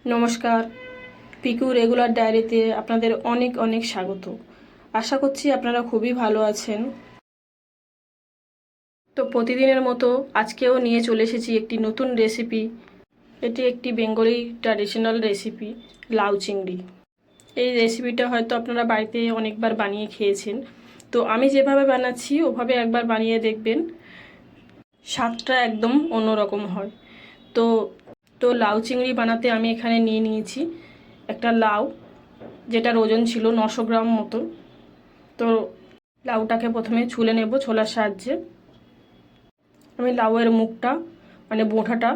নমস্কার, পিকু রেগুলার ডায়েরিতে আপনাদের অনেক অনেক স্বাগত। আশা করছি আপনারা খুবই ভালো আছেন। তো প্রতিদিনের মতো আজকেও নিয়ে চলে এসেছি একটি নতুন রেসিপি। এটি একটি বেঙ্গলি ট্র্যাডিশনাল রেসিপি, লাউ চিংড়ি। এই রেসিপিটা হয়তো আপনারা বাড়িতে অনেকবার বানিয়ে খেয়েছেন। তো আমি যেভাবে বানাচ্ছি ওভাবে একবার বানিয়ে দেখবেন, স্বাদটা একদম অন্যরকম হয়। তো তো লাউ চিংড়ি বানাতে আমি এখানে নিয়ে নিয়েছি একটা লাউ, যেটার ওজন ছিল 900 গ্রাম মতো। তো লাউটাকে প্রথমে ছুলে নেব ছোলার সাহায্যে। আমি লাউয়ের মুখটা মানে বোঁটাটা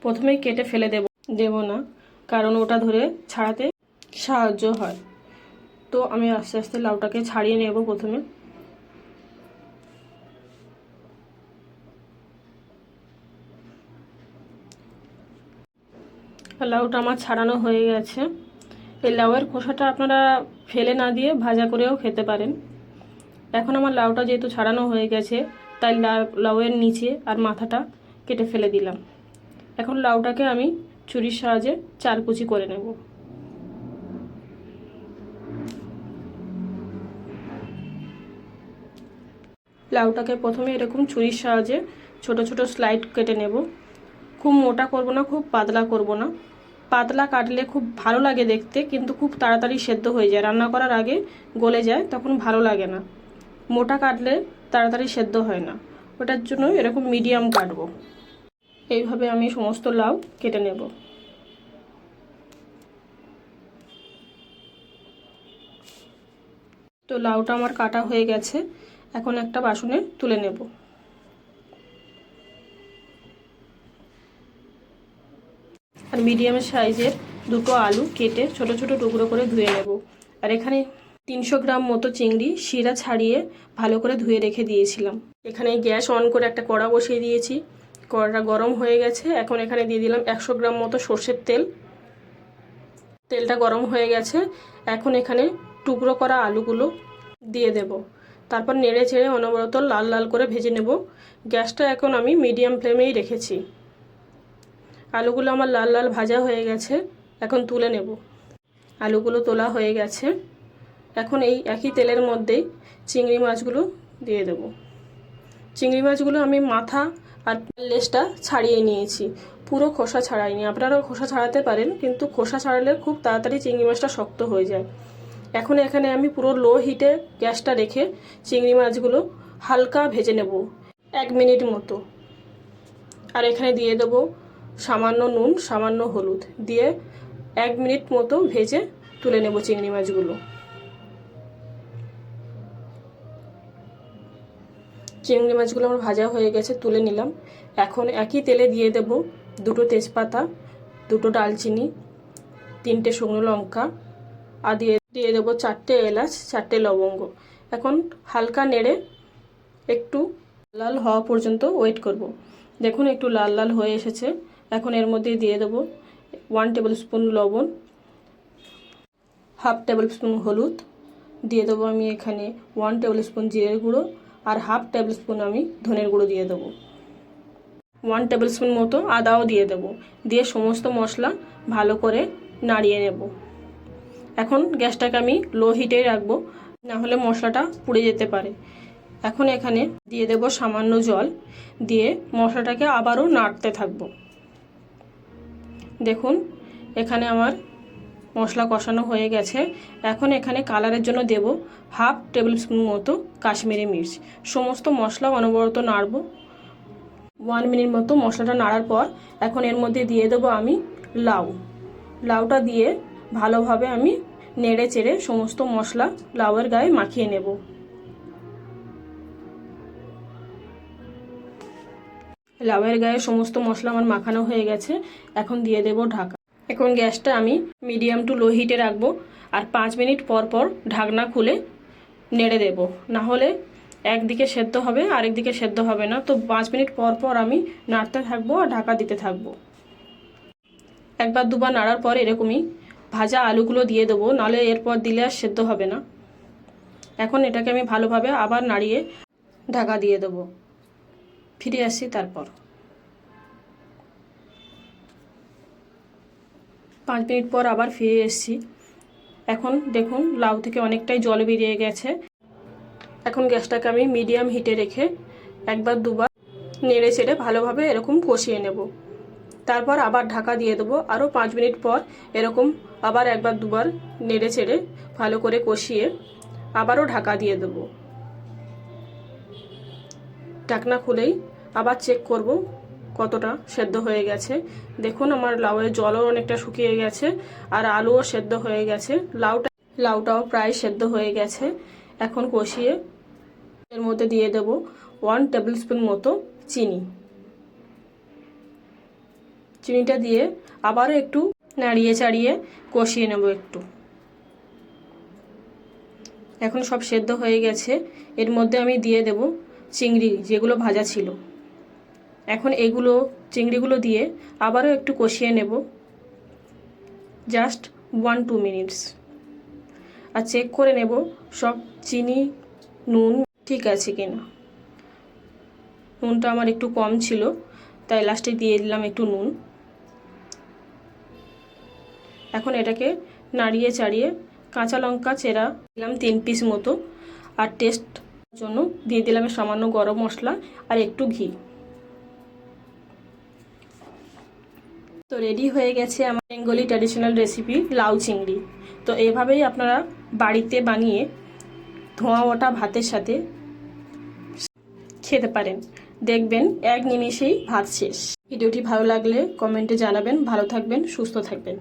প্রথমেই কেটে ফেলে দেব না, কারণ ওটা ধরে ছাড়াতে সাহায্য হয়। তো আমি আস্তে আস্তে লাউটাকে ছাড়িয়ে নেব প্রথমে। লাউটা আমার ছাড়ানো হয়ে গেছে। এই লাউয়ের খোসাটা আপনারা ফেলে না দিয়ে ভাজা করেও খেতে পারেন। এখন আমার লাউটা যেহেতু ছাড়ানো হয়ে গেছে, তাই লাউয়ের নিচে আর মাথাটা কেটে ফেলে দিলাম। এখন লাউটাকে আমি ছুরির সাহায্যে চারকুচি করে নেব। লাউটাকে প্রথমে এরকম ছুরির সাহায্যে ছোট ছোট স্লাইড কেটে নেব। খুব মোটা করব না, খুব পাতলা করব না। পাতলা কাটলে খুব ভালো লাগে দেখতে, কিন্তু খুব তাড়াতাড়ি সেদ্ধ হয়ে যায়, রান্না করার আগে গলে যায়, তখন ভালো লাগে না। মোটা কাটলে তাড়াতাড়ি সেদ্ধ হয় না, ওটার জন্য এরকম মিডিয়াম কাটবো। এইভাবে আমি সমস্ত লাউ কেটে নেব। তো লাউটা আমার কাটা হয়ে গেছে, এখন একটা বাসনে তুলে নেব। আর মিডিয়াম সাইজের দুটো আলু কেটে ছোট ছোট টুকরো করে ধুয়ে নেব। আর এখানে 300 গ্রাম মতো চিংড়ি শিরা ছাড়িয়ে ভালো করে ধুয়ে রেখে দিয়েছিলাম। এখানে গ্যাস অন করে একটা কড়া বসিয়ে দিয়েছি। কড়াটা গরম হয়ে গেছে, এখন এখানে দিয়ে দিলাম 100 গ্রাম মতো সর্ষের তেল। তেলটা গরম হয়ে গেছে, এখন এখানে টুকরো করা আলুগুলো দিয়ে দেব। তারপর নেড়ে চেড়ে অনবরত লাল লাল করে ভেজে নেব। গ্যাসটা এখন আমি মিডিয়াম ফ্লেমেই রেখেছি। আলুগুলো আমার লাল লাল ভাজা হয়ে গেছে, এখন তুলে নেব। আলুগুলো তোলা হয়ে গেছে, এখন এই একই তেলের মধ্যেই চিংড়ি মাছগুলো দিয়ে দেব। চিংড়ি মাছগুলো আমি মাথা আর লেজটা ছাড়িয়ে নিয়েছি, পুরো খোসা ছাড়াইনি। আপনারাও খোসা ছাড়াতে পারেন, কিন্তু খোসা ছাড়ালে খুব তাড়াতাড়ি চিংড়ি মাছটা শক্ত হয়ে যায়। এখন এখানে আমি পুরো লো হিটে গ্যাসটা রেখে চিংড়ি মাছগুলো হালকা ভেজে নেব 1 মিনিট মতো। আর এখানে দিয়ে দেবো সামান্য নুন, সামান্য হলুদ দিয়ে 1 মিনিট মতো ভেজে তুলে নেব চিংড়ি মাছগুলো। চিংড়ি মাছগুলো আমার ভাজা হয়ে গেছে, তুলে নিলাম। এখন একই তেলে দিয়ে দেব দুটো তেজপাতা, দুটো ডালচিনি, 3টে শুকনো লঙ্কা, আর দিয়ে দেবো 4টে এলাচ, 4টে লবঙ্গ। এখন হালকা নেড়ে একটু লাল হওয়া পর্যন্ত ওয়েট করব। দেখুন একটু লাল লাল হয়ে এসেছে। এখন এর মধ্যে দিয়ে দেবো 1 টেবিল স্পুন লবণ, 1/2 টেবিল স্পুন হলুদ, দিয়ে দেবো আমি এখানে 1 টেবিল স্পুন জিরের গুঁড়ো, আর 1/2 টেবিল স্পুন আমি ধনের গুঁড়ো দিয়ে দেবো। 1 টেবিল স্পুন মতো আদাও দিয়ে দেবো। দিয়ে সমস্ত মশলা ভালো করে নাড়িয়ে নেব। এখন গ্যাসটাকে আমি লো হিটে রাখবো, না হলে মশলাটা পুড়ে যেতে পারে। এখন এখানে দিয়ে দেব সামান্য জল, দিয়ে মশলাটাকে আবারও নাড়তে থাকবো। দেখুন এখানে আমার মশলা কষানো হয়ে গেছে। এখন এখানে কালারের জন্য দেব 1/2 টেবিল স্পুন মতো কাশ্মীরি মির্চ। সমস্ত মশলা অনবরত নাড়ব 1 মিনিট মতো। মশলাটা নাড়ার পর এখন এর মধ্যে দিয়ে দেবো আমি লাউটা দিয়ে ভালোভাবে আমি নেড়ে চেড়ে সমস্ত মশলা লাউয়ের গায়ে মাখিয়ে নেব। লাউয়ের গায়ে সমস্ত মশলা আমার মাখানো হয়ে গেছে, এখন দিয়ে দেব ঢাকা। এখন গ্যাসটা আমি মিডিয়াম টু লো হিটে রাখবো, আর 5 মিনিট পর পর ঢাকনা খুলে নেড়ে দেব, না হলে একদিকে সেদ্ধ হবে আরেকদিকে সেদ্ধ হবে না। তো 5 মিনিট পর পর আমি নাড়তে থাকবো আর ঢাকা দিতে থাকবো। একবার দুবার নাড়ার পর এরকমই ভাজা আলুগুলো দিয়ে দেবো, নাহলে এরপর দিলে আর সেদ্ধ হবে না। এখন এটাকে আমি ভালোভাবে আবার নাড়িয়ে ঢাকা দিয়ে দেবো। ফিরে আসছি তারপর। 5 মিনিট পর আবার ফিরে এসেছি। এখন দেখুন লাউ থেকে অনেকটাই জল বেরিয়ে গেছে। এখন গ্যাসটাকে আমি মিডিয়াম হিটে রেখে একবার দুবার নেড়ে চেড়ে ভালোভাবে এরকম কষিয়ে নেব। তারপর আবার ঢাকা দিয়ে দেবো। আরও 5 মিনিট পর এরকম আবার একবার দুবার নেড়ে চেড়ে ভালো করে কষিয়ে আবারও ঢাকা দিয়ে দেবো। ঢাকনা খুলেই আবার চেক করব কতটা সেদ্ধ হয়ে গেছে। দেখুন আমার লাউয়ের জলও অনেকটা শুকিয়ে গেছে আর আলুও সেদ্ধ হয়ে গেছে। লাউটাও প্রায় সেদ্ধ হয়ে গেছে। এখন কষিয়ে এর মধ্যে দিয়ে দেব 1 টেবিল স্পুন মতো চিনি। চিনিটা দিয়ে আবারও একটু নাড়িয়ে চাড়িয়ে কষিয়ে নেব একটু। এখন সব সেদ্ধ হয়ে গেছে। এর মধ্যে আমি দিয়ে দেব চিংড়ি যেগুলো ভাজা ছিল। এখন চিংড়িগুলো দিয়ে আবারও একটু কষিয়ে নেব, জাস্ট 1-2 মিনিটস। আর চেক করে নেব সব চিনি নুন ঠিক আছে কিনা। নুনটা আমার একটু কম ছিল, তাই লাস্টে দিয়ে দিলাম একটু নুন। এখন এটাকে নাড়িয়ে চাড়িয়ে কাঁচা লঙ্কা চেরা দিলাম 3 পিস মতো, আর টেস্ট জন্য দিয়ে দিলাম সামান্য গরম মশলা আর একটু ঘি। তো রেডি হয়ে গেছে আমার বেঙ্গলি ট্র্যাডিশনাল রেসিপি লাউ চিংড়ি। তো এভাবেই আপনারা বাড়িতে বানিয়ে ধোঁয়া ওঠা ভাতের সাথে খেতে পারেন। দেখবেন এক নিমেষেই ভাত শেষ। ভিডিওটি ভালো লাগলে কমেন্টে জানাবেন। ভালো থাকবেন, সুস্থ থাকবেন।